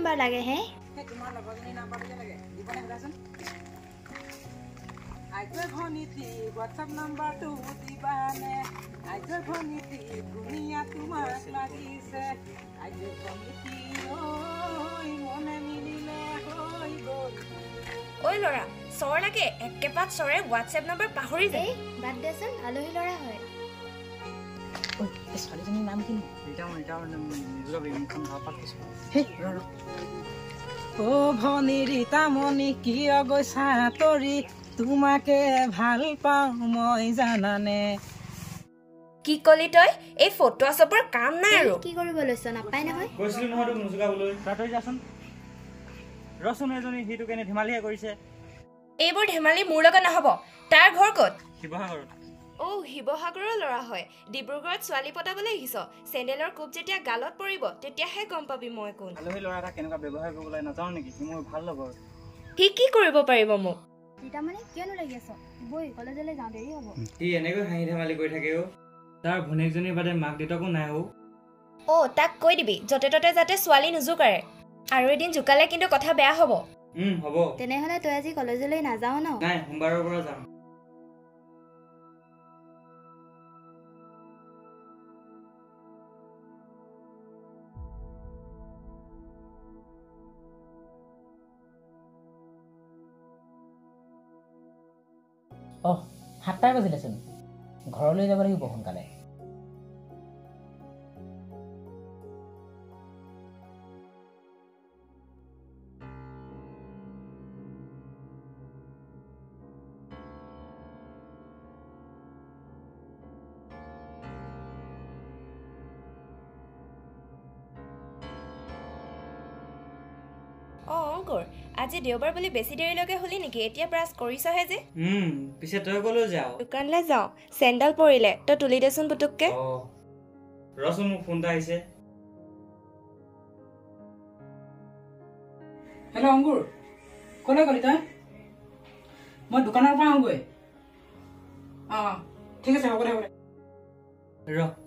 Number লাগে হে তোমাৰ লগৰজনী নাম্বাৰটো লাগে দিবনে হেদাচোন আইজৰ ভনীতি WhatsApp নাম্বাৰটো দিবানে আইজৰ ভনীতি দুনিয়া তোমাক লাগিছে আইজৰ ভনীতি ঐ মনে মিলিলে হৈ গ'ল ঐ ল'ৰা চৰ লাগে একেপাত চৰে WhatsApp নম্বৰ পাহৰি যায় বাদ দেচোন আলহী ল'ৰা হয় ঐ এই ছোৱালীজনীৰ নাম কি ও ভনী ৰীতামণি কিয় গৈছা তৰি তোমাকে ভাল পাওঁ মই জানানে কি কলি তই এই ফটো চবৰ কাম নাই আৰু কি কৰিব লৈছ নাপাই নহয় কৈছিলো নহয় তোক নুজুকাবলৈ তাতৈ যাচোন ৰচোন এজনী সিটো কেনে ধেমালিহে কৰিছে এইবোৰ ধেমালি মোৰ লগত নহ'ব তাৰ ঘৰ ক'ত শিৱসাগৰত শিৱসাগৰৰ ল'ৰা হয় ডিব্ৰুগড়ত ছোৱালী পতাবলৈ আহিছ চেণ্ডেলৰ কোপ যেতিয়া গালত পৰিব তেতিয়াহে গম পাবি মই কোন আলহী ল'ৰা এটা কেনেকুৱা ব্যৱহাৰ কৰিব লাগে নাজানো নেকি সি মোৰ ভাল লগৰ সি কি কৰিব পাৰিব মোক ৰীতামণি কিয়নো লাগি আছ বৈ কলেজলৈ যাওঁ দেৰি হ'ব সি এনেকৈ হাঁহি ধেমালি কৰি থাকে তাৰ ভনীয়েকজনীৰ বাদে মাক দেউতাকো নাই তাক কৈ দিবি য'তে ত'তে যাতে ছোৱালী নুজুকাৰে আৰু এদিন জোকালে কিন্তু কথা বেয়া হ'ব হ'ব তেনেহ'লে তই আজি কলেজলৈ নাযাওঁ ন নাই সোমবাৰৰ পৰা যাম অহ 7টাই বাজিলেচোন ঘৰলৈ যাব লাগিব সোনকালে অংকুৰ আজি দেওবাৰ বুলি বেছি দেৰিলৈকে হ'লি নেকি এতিয়া ব্ৰাছ কৰিছহে যে পিছে তই ক'লৈ যাৱ দোকানলৈ যাওঁ চেণ্ডেল পৰিলে তই তুলি দেচোন পুতুককে ৰচোন মোক ফোন এটা আহিছে হেল্ল' অংকুৰ ক'লৈ গ'লি তই মই দোকানৰ পৰা আহোঁগৈ ঠিক আছে হ'ব দে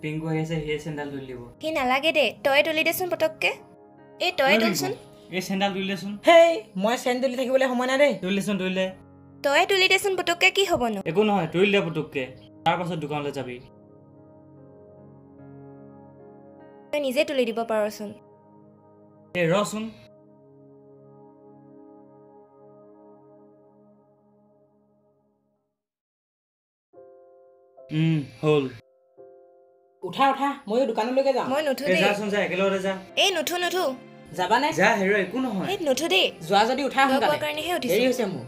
পিংকু আহি আছে সিয়ে চেণ্ডেল তুলি দিব সি নালাগে দে তই তুলি দেচোন পুতুককে এই তই তুলচোন এই চেণ্ডেল তুলি দেচোন হেই মই চেণ্ডেল তুলি থাকিবলৈ সময় নাই দেই তুলিচোন তুলিলে তই তুলি দেচোন পুতুককে কি হ'বনো একো নহয় তুলি দে পুতুককে তাৰ পাছত দোকানলৈ যাবি তই নিজে তুলি দিব পাৰচোন এই ৰচোন হ'ল উঠা ময়ো দোকানলৈকে যাওঁ মই নুঠো দেই যাচোন যা একেলগতে যা এই নুঠো যাবানে যা হেৰ একো নহয় এই নুঠো দেই যোৱা যদি উঠা লগ সোনকালে পোৱাৰ কাৰণেহে দেৰি উঠিছো হৈছে মোৰ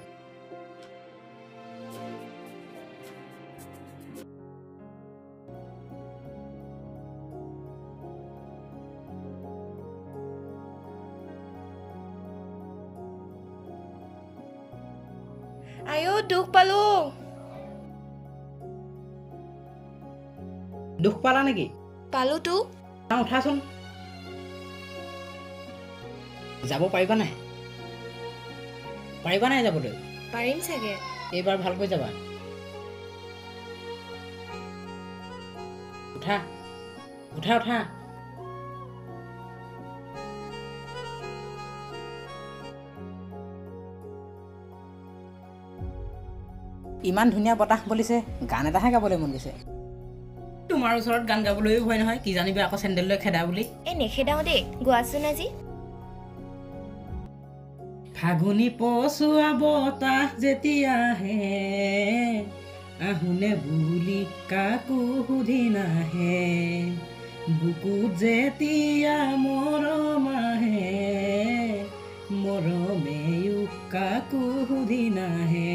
আইও দুখ পালো দুখ পালা নেকি পালোতো উঠাচোন যাব পাৰিবা নাই যাবলৈ পাৰিম চাগে এইবাৰ ভালকৈ যাবা উঠা ইমান ধুনীয়া বতাহ বলিছে গান এটাহে গাবলৈ মন গৈছে তোমাৰ ওচৰত গান গাবলৈও ভয় নহয় কি জানিবা আকৌ চেণ্ডেল লৈ খেদা বুলি এই নেখেদাও দেই গোৱাচোন আজি ফাগুনি পচোৱা বতাহ যেতিয়া আহে আহুনে বুলি কাকো সুধি নাহে বুকুত যেতিয়া মৰম আহে মৰমেও কাকো সুধি নাহে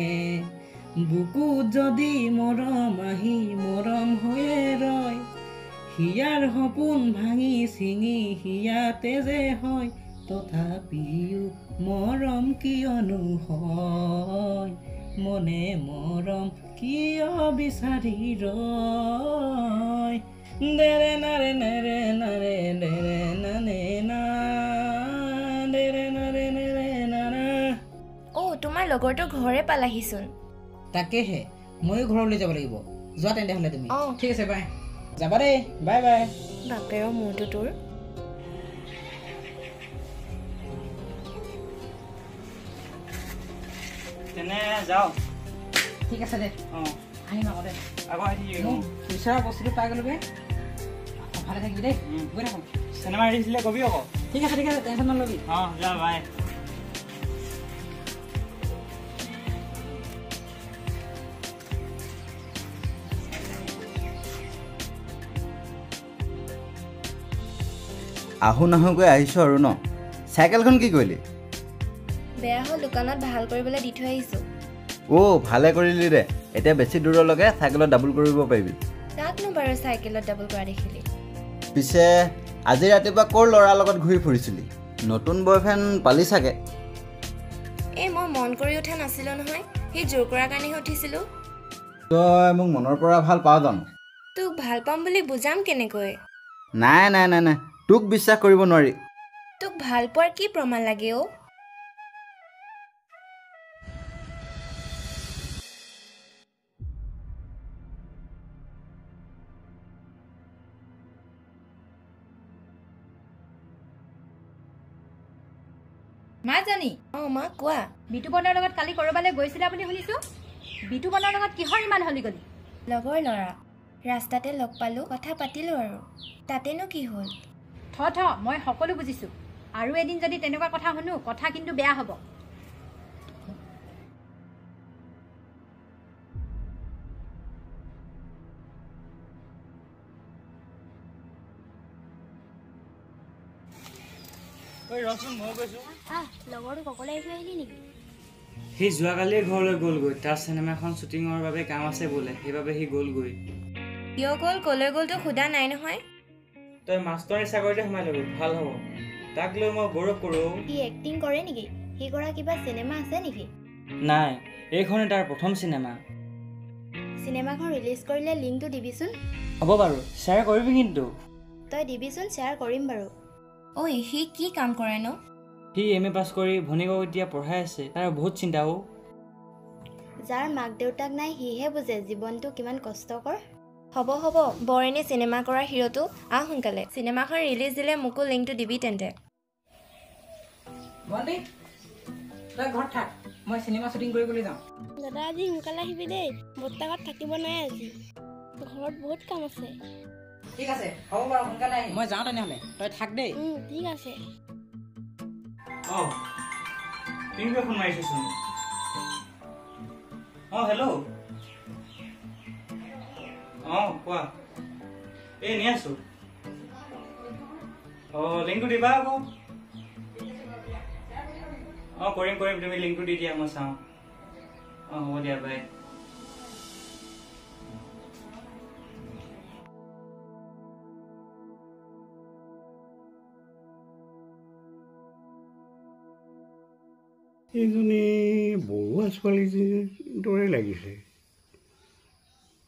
বুকুত যদি মৰম আহি মৰম হৈয়ে ৰয় হিয়াৰ সপোন ভাঙি ছিঙি হিয়াতে যে হয় তথাপিও মৰম কিয়নো হয় মনে মৰম কিয় বিচাৰি ৰয় দেৰে নাৰে নেৰে নাৰে দেৰে নানে না দেৰে নাৰে নেৰে নাৰা তোমাৰ লগৰটোৰ ঘৰে পালাহিচোন তাকেহে ময়ো ঘৰলৈ যাব লাগিব যোৱা তেন্তে হ'লে তুমি অ ঠিক আছে বাই যাবা দেই বাই বাই বাপেৰৰ মূৰটো তোৰ তেনে যাওঁ ঠিক আছে দে অঁ আহিম আকৌ দে আকৌ আহি বিচৰা বস্তুটো পাই গ'লোগৈ ভালে থাকিবি দেই গৈ থাকোঁ চিনেমা এৰিছিলে কবি আকৌ ঠিক আছে টেনশ্যন নল'বি অঁ যা বাই আহো নাহোকৈ আহিছোঁ আৰু ন চাইকেলখন কি কৰিলি বেয়া হ'ল দোকানত ভাল কৰিবলৈ দি থৈ আহিছোঁ ভালে কৰিলি দে এতিয়া বেছি দূৰলৈকে চাইকেলত ডাবল কৰিব পাৰিবি তাকনো বাৰু চাইকেলত ডাবল কৰা দেখিলি পিছে আজি ৰাতিপুৱা ক'ৰ ল'ৰাৰ লগত ঘূৰি ফুৰিছিলি নতুন বয়ফ্ৰেণ্ড পালি চাগে এই মই মন কৰি উঠা নাছিলোঁ নহয় সি জোৰ কৰাৰ কাৰণেহে উঠিছিলোঁ তই মোক মনৰ পৰা ভাল পাৱ জানো তোক ভাল পাম বুলি বুজাম কেনেকৈ নাই তোক বিশ্বাস কৰিব নোৱাৰি তোক ভাল পোৱাৰ কি প্ৰমাণ লাগে অ' মাজনী অঁ মা কোৱা বিতুপনৰ লগত কালি ক'ৰবালৈ গৈছিলা বুলি শুনিছোঁ বিতুপনৰ লগত কিহৰ ইমান হলি গলি লগৰ ল'ৰা ৰাস্তাতে লগ পালোঁ কথা পাতিলোঁ আৰু তাতেনো কি হ'ল থ মই সকলো বুজিছোঁ আৰু এদিন যদি তেনেকুৱা কথা শুনো কথা কিন্তু বেয়া হ'ব ঐ ৰচোন মই কৈছোঁ লগৰটো অকলে আহি আহিলি নেকি সি যোৱাকালিয়ে ঘৰলৈ গ'লগৈ তাৰ চিনেমা এখন শ্বুটিঙৰ বাবে কাম আছে বোলে সেইবাবে সি গ'লগৈ কিয় গ'ল ক'লৈ গ'লতো সোধা নাই নহয় তই মাষ্টৰী চাকৰিতে সোমাই ল'বি ভাল হ'ব তাক লৈ মই গৌৰৱ কৰোঁ সি এক্টিং কৰে নেকি সি কৰা কিবা চিনেমা আছে নেকি নাই এইখনে তাৰ প্ৰথম চিনেমা চিনেমাখন ৰিলিজ কৰিলে লিংকটো দিবিচোন হ'ব বাৰু শ্বেয়াৰ কৰিবি কিন্তু তই দিবিচোন শ্বেয়াৰ কৰিম বাৰু ঐ সি কি কাম কৰে ন সি MA পাছ কৰি ভনীকক এতিয়া পঢ়াই আছে তাৰ বহুত চিন্তা যাৰ মাক দেউতাক নাই সিহে বুজে জীৱনটো কিমান কষ্টকৰ হ'ব বৰেণী চিনেমা কৰাৰ হিৰোটো আহ সোনকালে চিনেমাখন ৰিলিজ দিলে মোকো লিংকটো দিবি তেন্তে বন্তি তই ঘৰত থাক মই চিনেমা শ্বুটিং কৰিবলৈ যাওঁ দাদা আজি সোনকালে আহিবি দেই বৰ্তাঘৰত থাকিব নাই আজি ঘৰত বহুত কাম আছে ঠিক আছে হ'ব বাৰু সোনকালে আহিম মই যাওঁ তেনেহ'লে তই থাক দেই ঠিক আছে অঁ পিংকুৱে ফোন মাৰিছেচোন অঁ হেল্ল' অঁ কোৱা এই নি আছোঁ অঁ লিংকটো দিবা আকৌ অঁ কৰিম তুমি লিংকটো দি দিয়া মই চাওঁ অঁ হ'ব দিয়া বাই এইজনী বৰুৱা ছোৱালীজনীৰ দৰে লাগিছে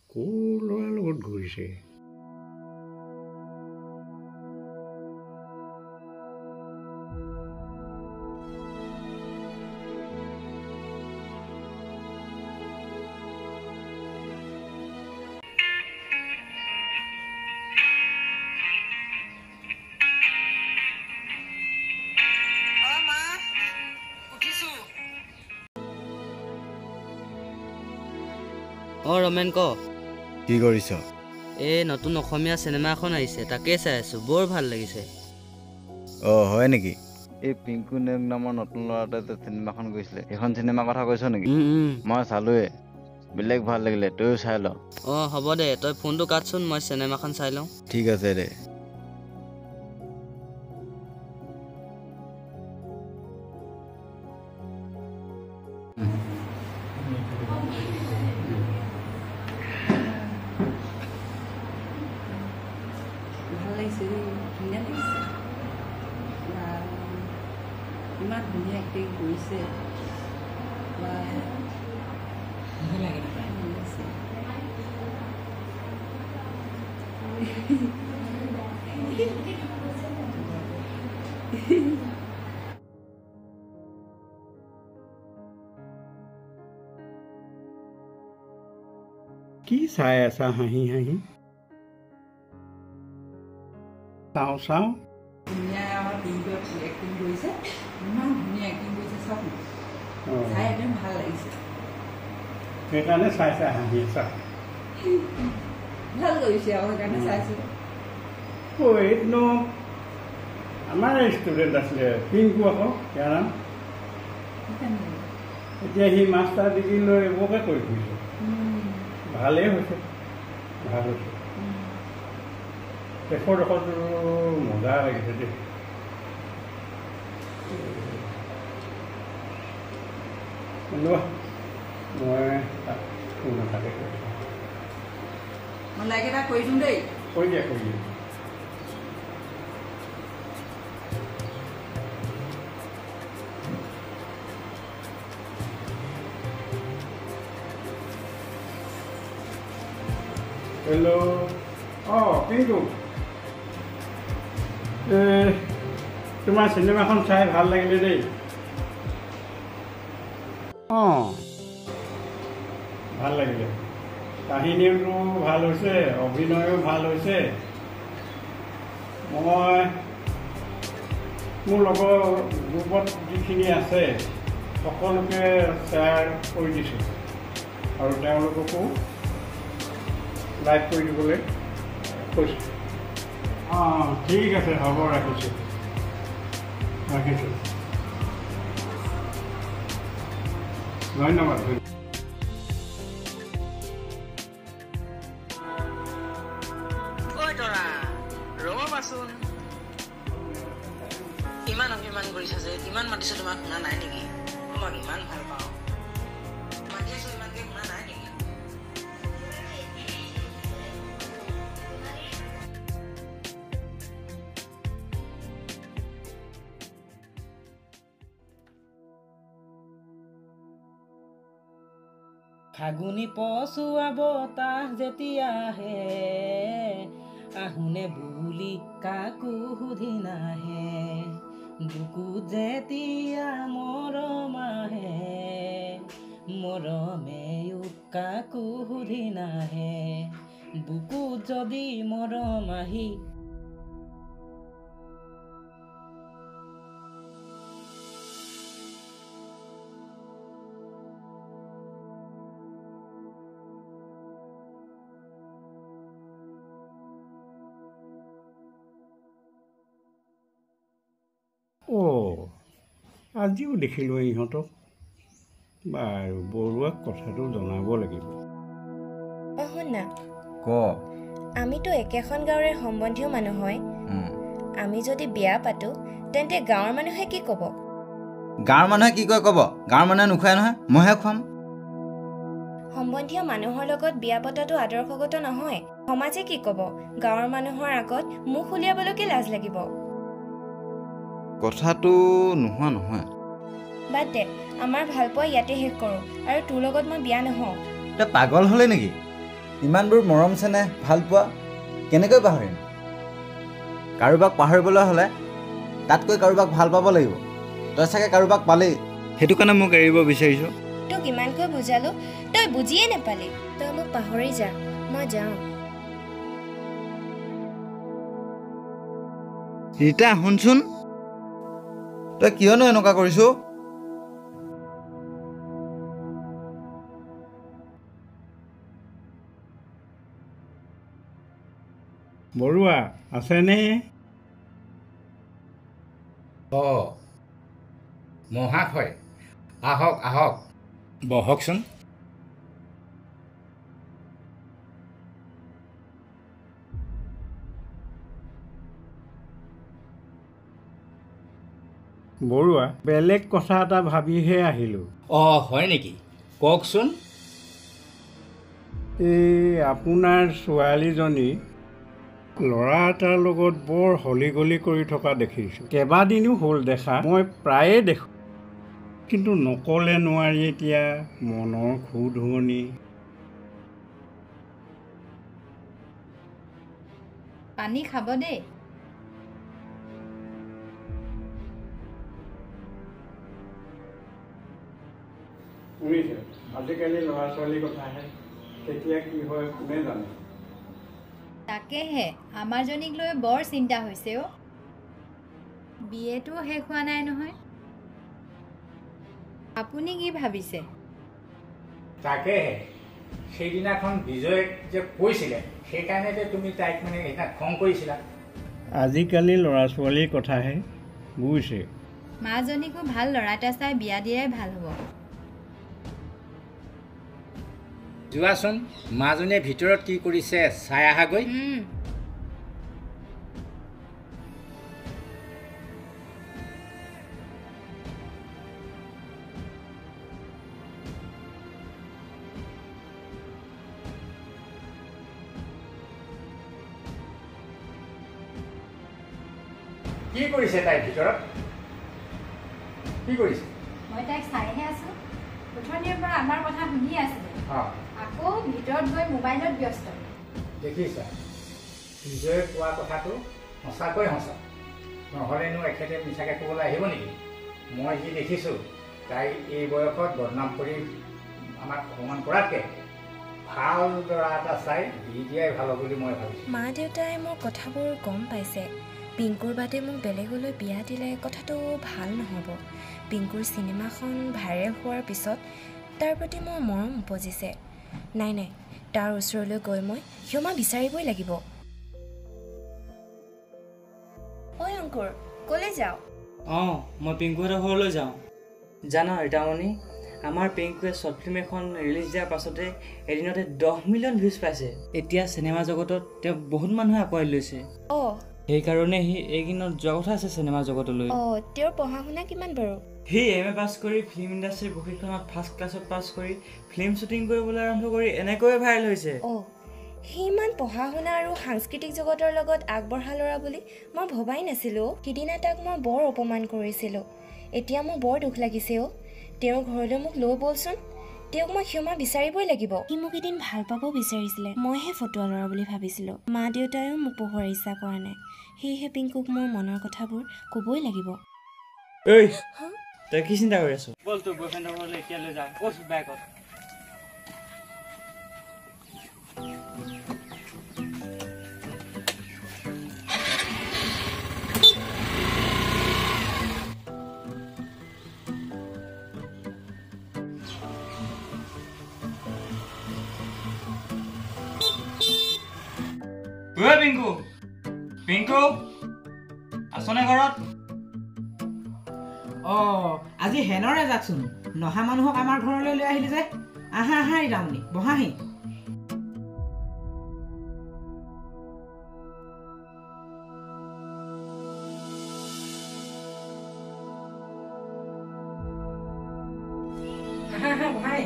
ক'ৰ ল'ৰাৰ লগত ঘূৰিছে অঁ ৰমেন ক কি কৰিছ এই নতুন অসমীয়া চিনেমা এখন আহিছে তাকেই চাই আছোঁ বৰ ভাল লাগিছে হয় নেকি এই পিংকু নেওগ নামৰ নতুন ল'ৰাটোৱে যে চিনেমাখন গৈছিলে সেইখন চিনেমাৰ কথা কৈছ নেকি মই চালোৱে বেলেগ ভাল লাগিলে তয়ো চাই ল অঁ হ'ব দে তই ফোনটো কাটচোন মই চিনেমাখন চাই লওঁ ঠিক আছে দে ইমান ধুনীয়া এক্টিং কৰিছে কি চাই আছা হাঁহি হাঁহি চাওঁ ধুনীয়া আমাৰ পিংকুৱে এক্টিং কৰিছে ইমান ধুনীয়া এক্টিং কৰিছে চাওক চাই একদম ভাল লাগিছে সেইকাৰণে চাই চাই হাঁহি আছা ভাল কৰিছে আৰু সেইকাৰণে চাইছোঁ এইটো আমাৰ ষ্টুডেণ্ট আছিলে পিংকু আকৌ ইয়াৰ নাম এতিয়া সি মাষ্টাৰ ডিগ্ৰী লৈ এইবোৰকে কৰি ফুৰিছে ভালেই হৈছে ভাল হৈছে শেষৰডোখৰটো মজা লাগিছে দেই মই তাক ফোন এটাকে কৰিছোঁ মই লাইক এটা কৰিছোঁ দেই কৈ দিয়া কৈ দিয়া হেল্ল' পিংকু তোমাৰ চিনেমাখন চাই ভাল লাগিলে দেই ভাল লাগিলে কাহিনীটো ভাল হৈছে অভিনয়ো ভাল হৈছে মই মোৰ লগৰ গ্ৰুপত যিখিনি আছে সকলোকে শ্বেয়াৰ কৰি দিছোঁ আৰু তেওঁলোককো লাইভ কৰি দিবলৈ কৈছোঁ ঠিক আছে হ'ব ৰাখিছোঁ ধন্যবাদ ৰ'বাচোন ইমান অভিমান কৰিছা যে ইমান মাতিছোঁ তোমাক শুনা নাই নেকি তোমাক ইমান ভাল পাওঁ মাতি আছোঁ ইমানকৈ শুনা নাই নেকি ফাগুনি পচোৱা বতাহ যেতিয়া আহে আহোনে বুলি কাকো সুধি নাহে বুকুত যেতিয়া মৰম আহে মৰমেও কাকো সুধি নাহে বুকুত যদি মৰম আহি আজিও দেখিলোঁ ইহঁতক বাৰু বৰুৱাক কথাটো জনাব লাগিব শুন না ক আমিতো একেখন গাঁৱৰে সম্বন্ধীয় মানুহ হয় আমি যদি বিয়া পাতো তেন্তে গাঁৱৰ মানুহে কি ক'ব গাঁৱৰ মানুহে কি কয় ক'ব গাঁৱৰ মানুহে নোখোৱাই নহয় মইহে খুৱাম সম্বন্ধীয় মানুহৰ লগত বিয়া পতাটো আদৰ্শগত নহয় সমাজে কি ক'ব গাঁৱৰ মানুহৰ আগত মুখ উলিয়াবলৈকে লাজ লাগিব কথাটো নোহোৱা নহয় বাদ দে আমাৰ ভালপোৱা ইয়াতে শেষ কৰোঁ আৰু তোৰ লগত মই বিয়া নহওঁ তই পাগল হ'লে নেকি ইমানবোৰ মৰম চেনেহ ভাল পোৱা কেনেকৈ পাহৰিম কাৰোবাক পাহৰিবলৈ হ'লে তাতকৈ কাৰোবাক ভাল পাব লাগিব তই চাগে কাৰোবাক পালেই সেইটো কাৰণে মোক এৰিব বিচাৰিছোঁ তোক ইমানকৈ বুজালো তই বুজিয়ে নাপালি তই মোক পাহৰি যা মই যাওঁ ৰীতা শুনচোন তই কিয়নো এনেকুৱা কৰিছ বৰুৱা আছেনে মহাশয় আহক আহক বহকচোন বৰুৱা বেলেগ কথা এটা ভাবিহে আহিলোঁ হয় নেকি কওকচোন এই আপোনাৰ ছোৱালীজনী ল'ৰা এটাৰ লগত বৰ হলি গলি কৰি থকা দেখিছোঁ কেইবাদিনো হ'ল দেখা মই প্ৰায়ে দেখোঁ কিন্তু নকলে নোৱাৰি এতিয়া মনৰ খুধুৱনি পানী খাব দেই শুনিছে আজিকালি ল'ৰা ছোৱালীৰ কথাহে কেতিয়া কি হয় কোনে জানে তাকেহে আমাৰ জনীক লৈ বৰ চিন্তা হৈছে বিয়েটো শেষ হোৱা নাই নহয় আপুনি কি ভাবিছে তাকেহে সেইদিনাখন বিজয়ক যে কৈছিলে সেইকাৰণে যে তুমি তাইক মানে সেইদিনা খং কৰিছিলা। আজিকালি ল'ৰা ছোৱালীৰ কথাহে বুজিছে। মাজনীকো ভাল ল'ৰা এটা চাই বিয়া দিয়াই ভাল হ'ব। যোৱাচোন মাজনীয়ে ভিতৰত কি কৰিছে চাই আহাগৈ। কি কৰিছে তাইৰ ভিতৰত? কি কৰিছে? মই তাইক চাইহে আছো। উঠনিৰ পৰা আমাৰ কথা শুনি আছিলো, আকৌ ভিতৰত গৈ মোবাইলত ব্যস্ত। দেখিছা বিজয়ে কোৱা কথাটো সঁচাকৈ সঁচা, নহ'লেনো এখেতে মিছাকৈ ক'বলৈ আহিব নেকি? মই যি দেখিছোঁ তাই এই বয়সত বদনাম কৰি আমাক অপমান কৰাতকৈ ভাল ল'ৰা এটা চাই দি দিয়াই ভাল হ'ব বুলি মই ভাবিছোঁ। মা দেউতাই মোৰ কথাবোৰ গম পাইছে। পিংকুৰ বাদে মোক বেলেগলৈ বিয়া দিলে কথাটো ভাল নহ'ব। পিংকুৰ চিনেমাখন ভাইৰেল হোৱাৰ পিছত তাৰ প্ৰতি মোৰ মৰম উপজিছে। নাই নাই, তাৰ ওচৰলৈ গৈ মই ক্ষমা বিচাৰিবই লাগিব। ঐ অংকুৰ, ক'লৈ যাওঁ? মই পিংকুহঁতৰ ঘৰলৈ যাওঁ। জানা ৰীতামণি, আমাৰ পিংকুৱে শ্বৰ্ট ফিল্ম এখন ৰিলিজ দিয়াৰ পাছতে এদিনতে 10 মিলিয়ন ভিউজ পাইছে। এতিয়া চিনেমা জগতত তেওঁক বহুত মানুহে আঁকোৱালি লৈছে। সেইকাৰণে সি এইকেইদিনত যোৱা কথা আছে চিনেমা জগতলৈ। তেওঁৰ পঢ়া শুনা কিমান বাৰু? সি MA পাছ কৰি ফিল্ম ইণ্ডাষ্ট্ৰীৰ প্ৰশিক্ষণত ফাৰ্ষ্ট ক্লাছত পাছ কৰি ফিল্ম শ্বুটিং কৰিবলৈ আৰম্ভ কৰি এনেকৈয়ে ভাইৰেল হৈছে। সি ইমান পঢ়া শুনা আৰু সাংস্কৃতিক জগতৰ লগত আগবঢ়া ল'ৰা বুলি মই ভবাই নাছিলোঁ। সিদিনা তাক মই বৰ অপমান কৰিছিলোঁ। এতিয়া মোৰ বৰ দুখ লাগিছে। তেওঁৰ ঘৰলৈ মোক লৈ বলচোন, তেওঁক মই ক্ষমা বিচাৰিবই লাগিব। সি মোক এদিন ভাল পাব বিচাৰিছিলে, মইহে ফটোৱা ল'ৰা বুলি ভাবিছিলোঁ। মা দেউতায়ো মোক পঢ়োৱাৰ ইচ্ছা কৰা নাই, সেয়েহে পিংকুক মোৰ মনৰ কথাবোৰ ক'বই লাগিব। তই কি চিন্তা কৰি আছো? বল তোৰ বয়ফ্ৰেণ্ডৰ ঘৰলৈ এতিয়া লৈ যাওঁ। ক'ত বাইকত? পিংকু, পিংকু আছনে ঘৰত? আজি হেনৰে যাকচোন, নহা মানুহক আমাৰ ঘৰলৈ লৈ আহিলি যে। আহা আহা ৰীতামণি, বহাহি। আহা আহা বহাই।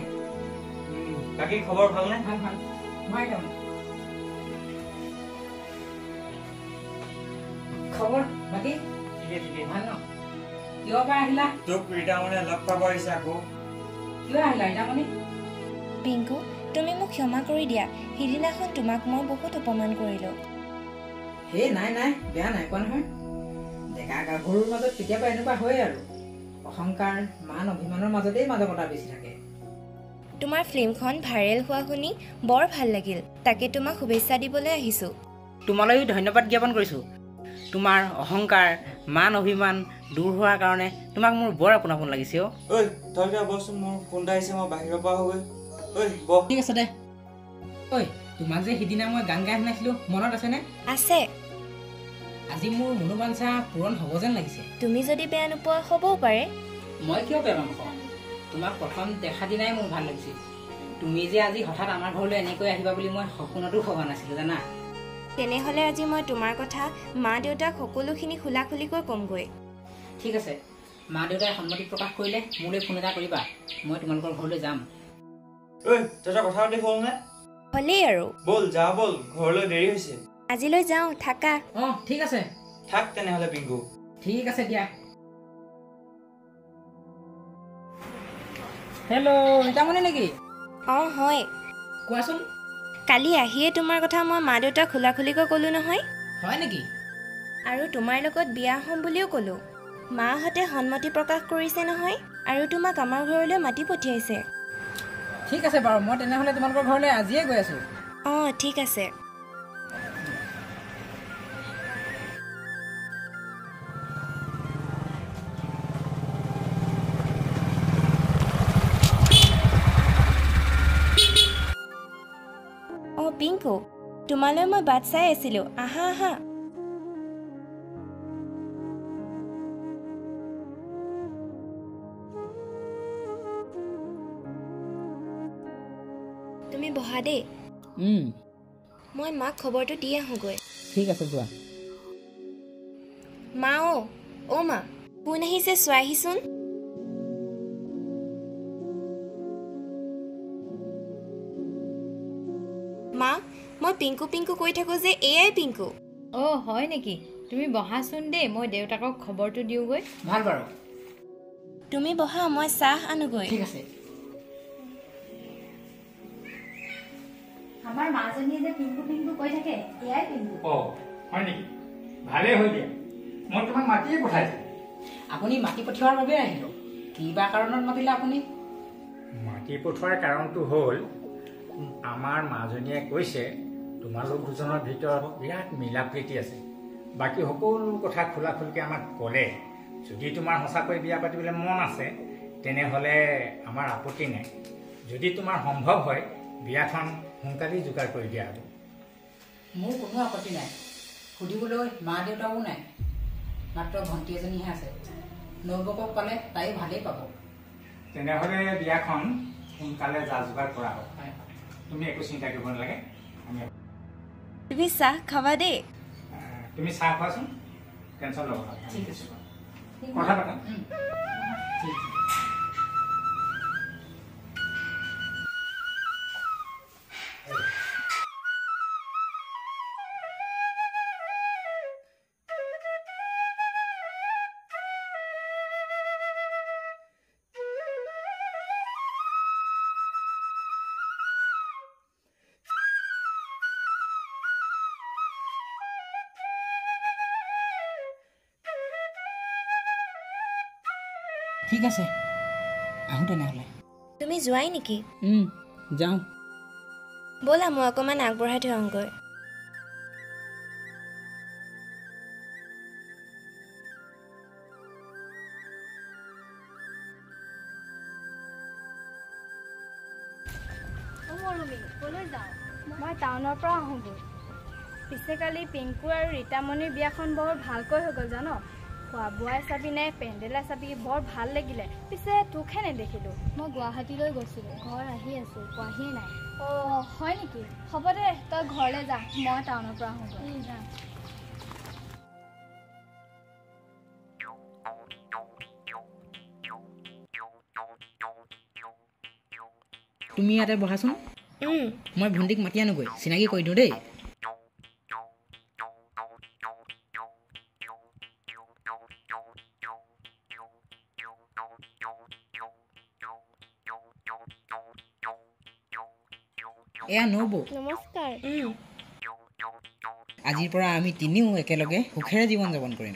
বাকী খবৰ ভালনে? ভাল ভাল, বহাই যাম। খবৰ বাকী ঠিকে ভাল ন? কিয় বা আহিলা? তোক ৰীতামণিয়ে লগ পাব আহিছে আকৌ। কিয় আহিলা ৰীতামণি? পিংকু, তুমি মোক ক্ষমা কৰি দিয়া। সিদিনাখন তোমাক মই বহুত অপমান কৰিলোঁ। নাই নাই, বেয়া নাই কোৱা নহয়। ডেকা গাভৰুৰ মাজত কেতিয়াবা এনেকুৱা হয় আৰু। অহংকাৰ মান অভিমানৰ মাজতেই মাদকতা বেছি থাকে। তোমাৰ ফিল্মখন ভাইৰেল হোৱা শুনি বৰ ভাল লাগিল, তাকে তোমাক শুভেচ্ছা দিবলৈ আহিছোঁ। তোমালৈও ধন্যবাদ জ্ঞাপন কৰিছোঁ। তোমাৰ অহংকাৰ মান অভিমান দূৰ হোৱাৰ কাৰণে তোমাক মোৰ বৰ আপোন আপোন লাগিছে। তই কিয় বচোন, মোৰ ফোন এটা আহিছে, মই বাহিৰৰ পৰা আহোগৈ। ঠিক আছে দে। তোমাক যে সিদিনা মই গান গাই শুনাইছিলোঁ মনত আছেনে? আছে। আজি মোৰ মনোবাঞ্ছা পূৰণ হ'ব যেন লাগিছে। তুমি যদি বেয়া নোপোৱা হ'বও পাৰে। মই কিয় বেয়া নাপাওঁ? তোমাক প্ৰথম দেখা দিনাই মোৰ ভাল লাগিছিল। তুমি যে আজি হঠাৎ আমাৰ ঘৰলৈ এনেকৈ আহিবা বুলি মই সপোনতো ভবা নাছিলোঁ জানা। তেনেহ'লে আজি মই তোমাৰ কথা মা দেউতাক সকলোখিনি খোলা খুলিকৈ ক'মগৈ। ঠিক আছে, মা দেউতাই সন্মতি প্ৰকাশ কৰিলে মোলৈ ফোন এটা কৰিবা, মই তোমালোকৰ ঘৰলৈ যাম। তই কথা পাতি হ'লনে? হ'লেই আৰু। বল যা, বল ঘৰলৈ দেৰি হৈছে। আজিলৈ যাওঁ, থাকা। ঠিক আছে। থাক তেনেহ'লে পিংকু। ঠিক আছে দিয়া। হেল্ল' ৰীতামণি নেকি? হয়। কোৱাচোন। কালি আহিয়ে তোমাৰ কথা মই মা দেউতাক খোলা খুলিকৈ ক'লোঁ নহয়। হয় নেকি? আৰু তোমাৰ লগত বিয়া হ'ম বুলিও ক'লোঁ। মাহঁতে সন্মতি প্ৰকাশ কৰিছে নহয়, আৰু তোমাক আমাৰ ঘৰলৈ মাতি পঠিয়াইছে। ঠিক আছে বাৰু, মই তেনেহ'লে তোমালোকৰ ঘৰলৈ আজিয়ে গৈ আছোঁ। ঠিক আছে। পিংকু, তোমালৈ মই বাট চাই আছিলোঁ, আহা আহা। তুমি বহা দেই, মই মাক খবৰটো দি আহোঁগৈ। ঠিক আছে, যোৱা। মা অ' মা, কোন আহিছে চোৱাহিচোন। মা, মই পিংকু পিংকু কৈ থাকোঁ যে এয়াই পিংকু। অ' হয় নেকি? তুমি বহাচোন দেই, মই দেউতাকক খবৰটো দিওঁগৈ। ভাল বাৰু। তুমি বহা, মই চাহ আনোগৈ। ঠিক আছে। আমাৰ মাজনীয়ে যে পিংকু পিংকু কৈ থাকে, এয়াই পিংকু। অ' হয় নেকি? ভালেই হ'ল দিয়া, মই তোমাক মাতিয়ে পঠাইছোঁ। আপুনি মাতি পঠিওৱাৰ বাবে আহিলোঁ। কিবা কাৰণত মাতিলে আপুনি? মাতি পঠোৱাৰ কাৰণটো হ'ল আমাৰ মাজনীয়ে কৈছে তোমালোক দুজনৰ ভিতৰত বিৰাট মিলা প্ৰীতি আছে। বাকী সকলো কথা খোলা খুলিকৈ আমাক ক'লে। যদি তোমাৰ সঁচাকৈ বিয়া পাতিবলৈ মন আছে তেনেহ'লে আমাৰ আপত্তি নাই। যদি তোমাৰ সম্ভৱ হয় বিয়াখন সোনকালেই যোগাৰ কৰি দিয়া হ'ব। মোৰ কোনো আপত্তি নাই। সুধিবলৈ মা দেউতাও নাই, মাত্ৰ ভণ্টি এজনীহে আছে। নবৌকক পালে তাইও ভালেই পাব। তেনেহ'লে বিয়াখন সোনকালে যা যোগাৰ কৰা হ'ব। তুমি একো চিন্তা কৰিব নালাগে। তুমি চাহ খাবা দেই। তুমি চাহ খোৱাচোন, টেনশ্যন ল'ব নালাগে। ঠিক আছে, কথা পাতা। ঠিক আছে, আহোঁ তেনেহ'লে। তুমি যোৱাই নেকি? যাওঁ। ব'লা মই অকণমান আগবঢ়াই থৈ আহোঁগৈ। ক'লৈ যাওঁ? মই টাউনৰ পৰা আহোঁগৈ। পিছে কালি পিংকু আৰু ৰীতামণিৰ বিয়াখন বৰ ভালকৈ হৈ গ'ল জানো। খোৱা বোৱাই চাবি নে পেণ্ডেলাই চাবি, বৰ ভাল লাগিলে। পিছে তোকহে নেদেখিলোঁ। মই গুৱাহাটীলৈ গৈছিলোঁ, ঘৰ আহি আছোঁ, পোৱাহিয়ে নাই। অ' হয় নেকি? হ'ব দে, তই ঘৰলৈ যা, মই টাউনৰ পৰা আহোঁগৈ। যা। তুমি ইয়াতে বহাচোন, মই ভণ্টিক মাতি আনোগৈ, চিনাকি কৰি দিওঁ দেই। এয়া নবৌ। নমস্কাৰ। আজিৰ পৰা আমি তিনিও একেলগে সুখেৰে জীৱন যাপন কৰিম।